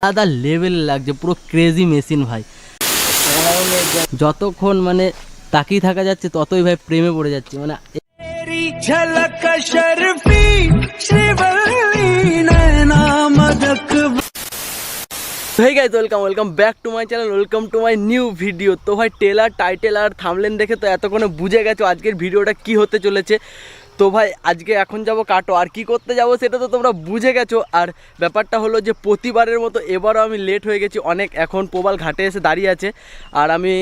আলাদা লেভেল লাগছে, পুরো ক্রেজি মেশিন ভাই। যতক্ষণ মানে তাকিয়ে থাকা যাচ্ছে ততই ভাই প্রেমে পড়ে যাচ্ছে। মানে welcome back to my channel, welcome to my new video. তো ভাই টেলার, টাইটেল আর থামলেন দেখে তো এতক্ষণে বুঝে গেছো আজকের ভিডিওটা কি হতে চলেছে। তো ভাই আজকে এখন যাব কাটো, আর কি করতে যাব সেটা তো তোমরা বুঝে গেছো। আর ব্যাপারটা হলো যে প্রতিবারের মতো এবারও আমি লেট হয়ে গেছি অনেক, এখন প্রবাল ঘাটে এসে দাঁড়িয়ে আছে। আর আমি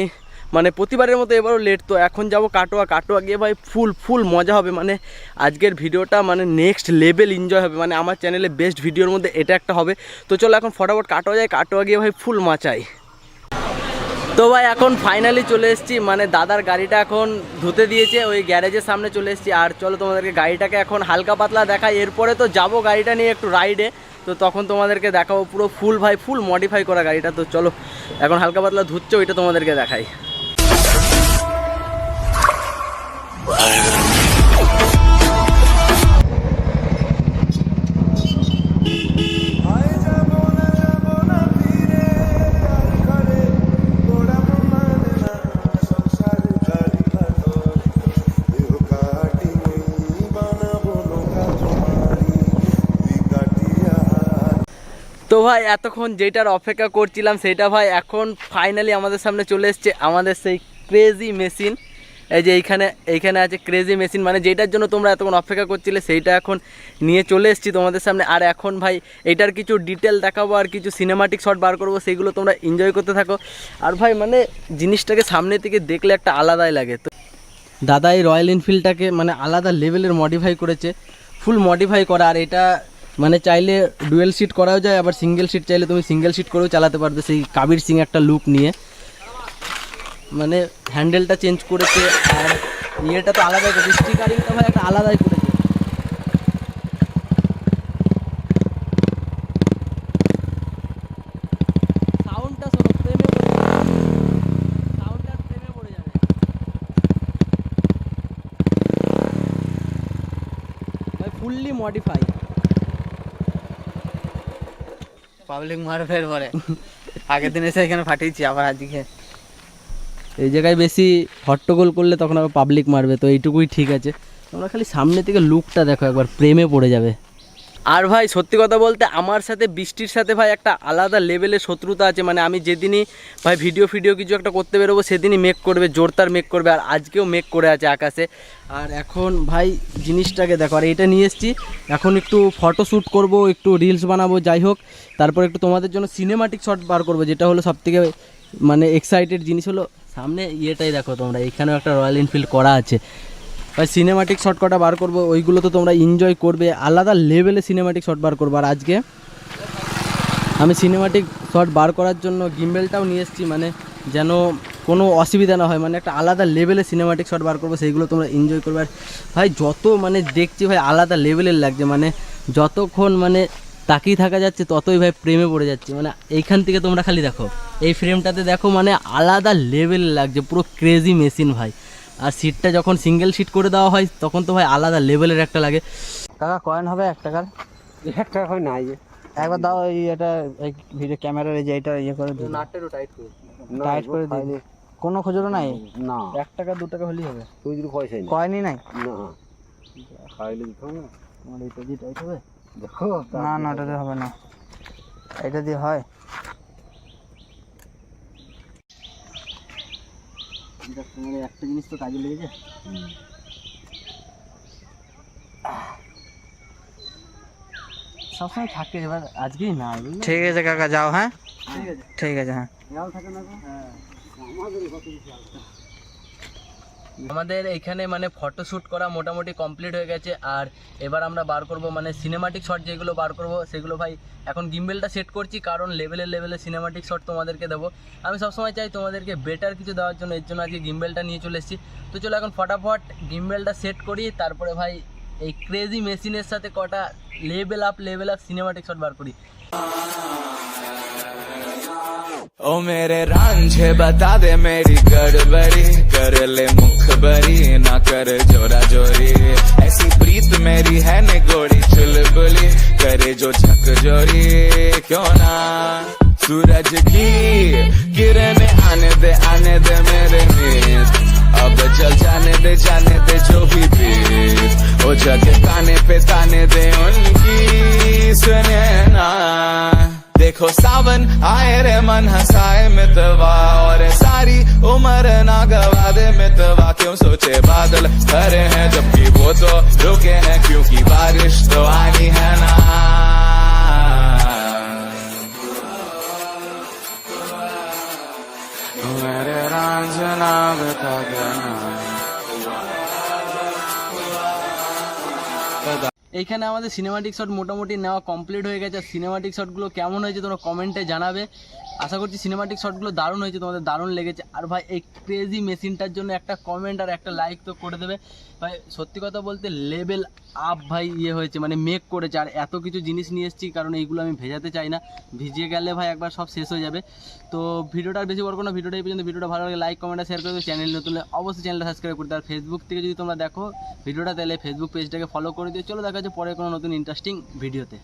মানে প্রতিবারের মতো এবারও লেট। তো এখন যাব কাটোয়া গিয়ে ভাই ফুল মজা হবে। মানে আজকের ভিডিওটা মানে নেক্সট লেভেল এনজয় হবে, মানে আমার চ্যানেলে বেস্ট ভিডিওর মধ্যে এটা একটা হবে। তো চলো এখন ফটাফট কাটোয়া গিয়ে ভাই ফুল মাচাই। তো ভাই এখন ফাইনালি চলে এসেছি, মানে দাদার গাড়িটা এখন ধুতে দিয়েছে, ওই গ্যারেজের সামনে চলে এসেছি। আর চলো তোমাদেরকে গাড়িটাকে এখন হালকা পাতলা দেখাই, এরপরে তো যাবো গাড়িটা নিয়ে একটু রাইডে। তো তখন তোমাদেরকে দেখাবো পুরো ফুল মডিফাই করা গাড়িটা। তো চলো এখন হালকা পাতলা ধুচ্ছে, ওইটা তোমাদেরকে দেখাই। তো ভাই এতক্ষণ যেটার অপেক্ষা করছিলাম সেটা ভাই এখন ফাইনালি আমাদের সামনে চলে এসছে, আমাদের সেই ক্রেজি মেশিন। এই যে এইখানে আছে ক্রেজি মেশিন, মানে যেটার জন্য তোমরা এতক্ষণ অপেক্ষা করছিলে সেইটা এখন নিয়ে চলে এসেছি তোমাদের সামনে। আর এখন ভাই এইটার কিছু ডিটেল দেখাবো আর কিছু সিনেমাটিক শট বার করবো, সেইগুলো তোমরা এনজয় করতে থাকো। আর ভাই মানে জিনিসটাকে সামনে থেকে দেখলে একটা আলাদাই লাগে। তো দাদা এই রয়্যাল এনফিল্ডটাকে মানে আলাদা লেভেলের মডিফাই করেছে, ফুল মডিফাই করা। আর এটা মানে চাইলে ডুয়েল সিট করাও যায়, আবার সিঙ্গেল সিট চাইলে তুমি সিঙ্গেল সিট করেও চালাতে পারবে, সেই কাবির সিং একটা লুক নিয়ে। মানে হ্যান্ডেলটা চেঞ্জ করেছে, আর ইয়েটা তো আলাদাই করেছে, স্টিকারিংটা ভাই একটা আলাদাই করেছে। সাউন্ডটা শোনো, প্রেমে পড়ে যাবে। ভাই ফুললি মডিফাই। পাবলিক মারবে পরে আগের দিন এসে এখানে ফাটিয়েছি, আবার আজকে এই জায়গায় বেশি হট্টগোল করলে তখন আবার পাবলিক মারবে, তো এইটুকুই ঠিক আছে। তোমরা খালি সামনে থেকে লুকটা দেখো একবার, প্রেমে পড়ে যাবে। আর ভাই সত্যি কথা বলতে আমার সাথে বৃষ্টির সাথে ভাই একটা আলাদা লেভেলের শত্রুতা আছে। মানে আমি যেদিনই ভাই ভিডিও কিছু একটা করতে বেরোবো সেদিনই মেক করবে, জোরদার মেক করবে। আর আজকেও মেক করে আছে আকাশে। আর এখন ভাই জিনিসটাকে দেখো, আর এটা নিয়ে এসেছি এখন একটু ফটো শ্যুট করবো, একটু রিলস বানাবো, যাই হোক। তারপর একটু তোমাদের জন্য সিনেমাটিক শট বার করবো, যেটা হলো সবথেকে মানে এক্সাইটেড জিনিস হলো সামনে ইয়েটাই দেখো তোমরা, এখানেও একটা রয়্যাল এনফিল্ড করা আছে ভাই। সিনেমাটিক শট কটা বার করবো, ওইগুলো তো তোমরা এনজয় করবে, আলাদা লেভেলে সিনেমাটিক শট বার করবো। আর আজকে আমি সিনেমাটিক শট বার করার জন্য গিম্বেলটাও নিয়ে এসেছি, মানে যেন কোনো অসুবিধা না হয়, মানে একটা আলাদা লেভেলে সিনেমাটিক শট বার করবো, সেইগুলো তোমরা এনজয় করবে। আর ভাই যত মানে দেখছি ভাই আলাদা লেভেলের লাগছে, মানে যতক্ষণ মানে তাকিয়ে থাকা যাচ্ছে ততই ভাই প্রেমে পড়ে যাচ্ছে। মানে এইখান থেকে তোমরা খালি দেখো, এই ফ্রেমটাতে দেখো, মানে আলাদা লেভেল লাগছে, পুরো ক্রেজি মেশিন ভাই। আর সিটটা যখন সিঙ্গেল সিট করে দেওয়া হয় তখন তো ভাই আলাদা লেভেলের একটা লাগে। কাকা কয়েন হবে 1 টাকার? 1 টাকা হয় নাই। একবার দাও, এই এটা এই ভিডিও ক্যামেরার এই যে এটা ইয়ে করে দিই, নাটটারও টাইট করে টাইট করে দিই। কোনো খুচরো নাই? না, 1 টাকা 2 টাকা হলেই হবে। তুই যদি পয়সা নেই কয়েনই নাই? না, খাইলে দিতে হবে না। তোমার এটা দিয়ে টাইট হবে? দেখো না ওটা দিয়ে হবে না, এটা দিয়ে হয়। তোমার একটা জিনিস তো কাজে লেগেছে। সবসময় থাকে, এবার আজকেই না। ঠিক আছে কাকা, যাও। হ্যাঁ ঠিক আছে, ঠিক আছে। হ্যাঁ খেয়াল থাকে না। হ্যাঁ আমাদের এইখানে মানে ফটোশ্যুট করা মোটামুটি কমপ্লিট হয়ে গেছে। আর এবার আমরা বার করব মানে সিনেমাটিক শট, যেগুলো বার করব সেগুলো ভাই এখন গিম্বেলটা সেট করছি, কারণ লেভেলে সিনেমাটিক শট তোমাদেরকে দেবো। আমি সবসময় চাই তোমাদেরকে বেটার কিছু দেওয়ার জন্য, এর জন্য আজকে গিম্বেলটা নিয়ে চলে এসেছি। তো চলো এখন ফটাফট গিম্বেলটা সেট করি, তারপরে ভাই এই ক্রেজি মেশিনের সাথে কটা লেভেল আপ সিনেমাটিক শট বার করি। ओ मेरे रांझे बता दे मेरी गड़बड़ी कर ले मुखबरी ना कर जोरा जोरी ऐसी प्रीत मेरी है निगोड़ी चुलबुली करे जो झक जोरी क्यों ना सूरज की किरणें आने दे मेरे मीत अब चल जाने दे जो भी बीत ओ जगे काने पे ताने दे उनकी सुने ना देखो सावन आए रे मन हंसाए मितवा और सारी उम्र ना गवा दे मितवा क्यों सोचे बादल खरे हैं जबकि वो तो रुके हैं क्योंकि बारिश तो आनी है ना मेरे रांझना बता देना এইখানে আমাদের সিনেমাটিক শট মোটামুটি নেওয়া কমপ্লিট হয়ে গেছে সিনেমাটিক শটগুলো কেমন হয়েছে তোমরা কমেন্টে জানাবে আশা করছি সিনেমাটিক শটগুলো দারুণ হয়েছে তোমাদের দারুণ লেগেছে আর ভাই এই ক্রেজি মেশিনটার জন্য একটা কমেন্ট আর একটা লাইক তো করে দেবে ভাই সত্যি কথা বলতে লেভেল আপ ভাই ইয়ে হয়েছে মানে মেক করেছে আর এত কিছু জিনিস নিয়ে এসেছি কারণ এইগুলো আমি ভেজাতে চাই না ভিজিয়ে গেলে ভাই একবার সব শেষ হয়ে যাবে তো ভিডিওটা আর বেশি বড় কোনো ভিডিওটা এই পর্যন্ত ভিডিওটা ভালো লাগে লাইক কমেন্ট আর শেয়ার করে দেবে চ্যানেল নতুন হলে অবশ্যই চ্যানেলটা সাবস্ক্রাইব করতে আর ফেসবুক থেকে যদি তোমরা দেখো ভিডিওটা তাহলে ফেসবুক পেজটাকে ফলো করে দিও চলো দেখা যাচ্ছে পরে কোনো নতুন ইন্টারেস্টিং ভিডিওতে